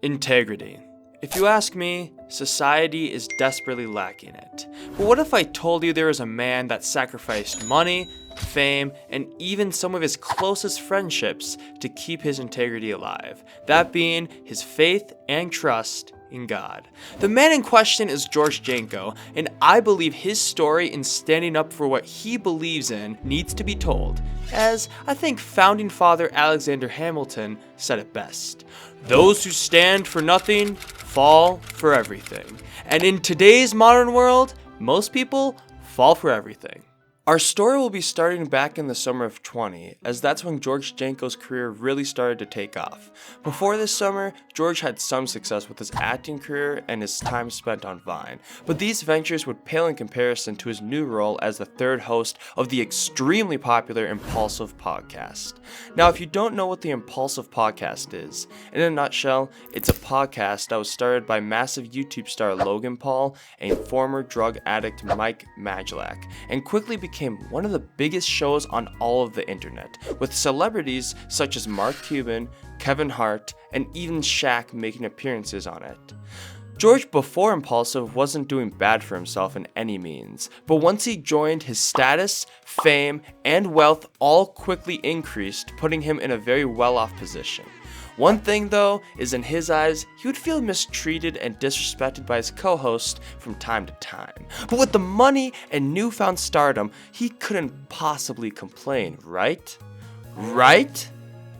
Integrity. If you ask me, society is desperately lacking it. But what if I told you there was a man that sacrificed money, fame, and even some of his closest friendships to keep his integrity alive? That being his faith and trust in God. The man in question is George Janko, and I believe his story in standing up for what he believes in needs to be told, as I think founding father Alexander Hamilton said it best. Those who stand for nothing fall for everything. And in today's modern world, most people fall for everything. Our story will be starting back in the summer of 20, as that's when George Janko's career really started to take off. Before this summer, George had some success with his acting career and his time spent on Vine, but these ventures would pale in comparison to his new role as the third host of the extremely popular Impulsive podcast. Now, if you don't know what the Impulsive podcast is, in a nutshell, it's a podcast that was started by massive YouTube star Logan Paul and former drug addict Mike Majlak, and quickly became one of the biggest shows on all of the internet, with celebrities such as Mark Cuban, Kevin Hart, and even Shaq making appearances on it. George, before Impulsive, wasn't doing bad for himself in any means, but once he joined, his status, fame, and wealth all quickly increased, putting him in a very well-off position. One thing though, is in his eyes, he would feel mistreated and disrespected by his co-host from time to time. But with the money and newfound stardom, he couldn't possibly complain, right? Right?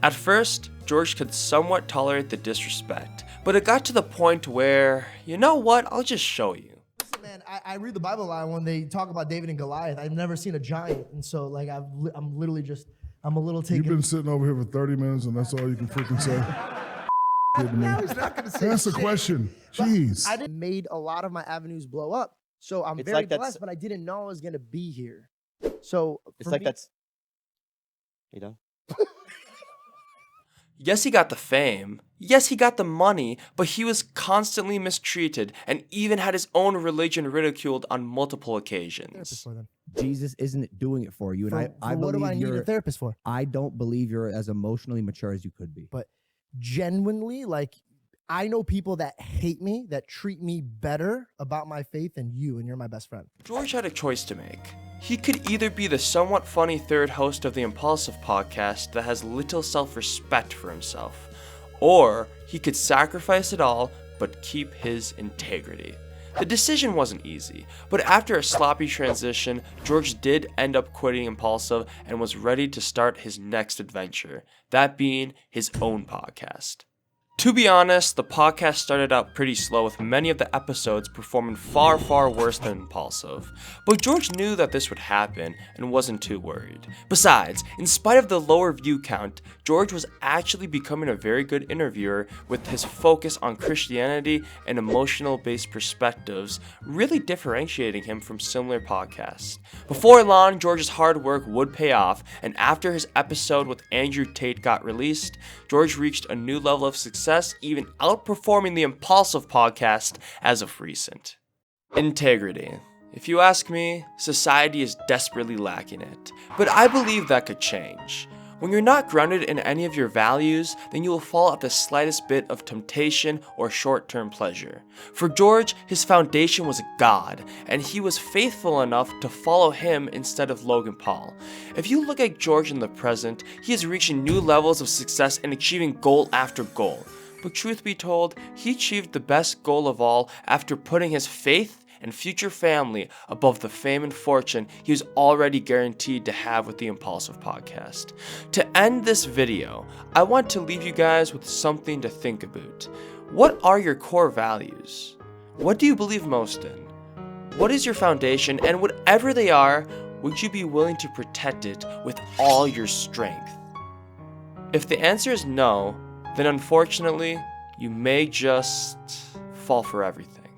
At first, George could somewhat tolerate the disrespect, but it got to the point where, you know what, I'll just show you. Man, I read the Bible a lot when they talk about David and Goliath. I've never seen a giant, and so like I'm literally just, I'm a little taken. You've been sitting over here for 30 minutes and that's all you can freaking say? Now he's not gonna say That's a shit. question. But Jeez. I made a lot of my avenues blow up, so I'm very blessed. But I didn't know I was gonna be here. So It's like that's. You know. Yes, he got the fame. Yes, he got the money, but he was constantly mistreated and even had his own religion ridiculed on multiple occasions. Jesus isn't doing it for you, and I what do I believe need a therapist for? I don't believe you're as emotionally mature as you could be. But genuinely, like, I know people that hate me, that treat me better about my faith than you, and you're my best friend. George had a choice to make. He could either be the somewhat funny third host of the Impulsive podcast that has little self-respect for himself, or he could sacrifice it all but keep his integrity. The decision wasn't easy, but after a sloppy transition, George did end up quitting Impulsive and was ready to start his next adventure, that being his own podcast. To be honest, the podcast started out pretty slow, with many of the episodes performing far worse than Impulsive. But George knew that this would happen and wasn't too worried. Besides, in spite of the lower view count, George was actually becoming a very good interviewer, with his focus on Christianity and emotional-based perspectives really differentiating him from similar podcasts. Before long, George's hard work would pay off, and after his episode with Andrew Tate got released, George reached a new level of success, even outperforming the Impulsive podcast as of recent. Integrity. If you ask me, society is desperately lacking it, but I believe that could change. When you're not grounded in any of your values, then you will fall at the slightest bit of temptation or short-term pleasure. For George, his foundation was God, and he was faithful enough to follow him instead of Logan Paul. If you look at George in the present, he is reaching new levels of success and achieving goal after goal. But truth be told, he achieved the best goal of all after putting his faith and future family above the fame and fortune he was already guaranteed to have with the Impulsive podcast. To end this video, I want to leave you guys with something to think about. What are your core values? What do you believe most in? What is your foundation, and whatever they are, would you be willing to protect it with all your strength? If the answer is no, then unfortunately, you may just fall for everything.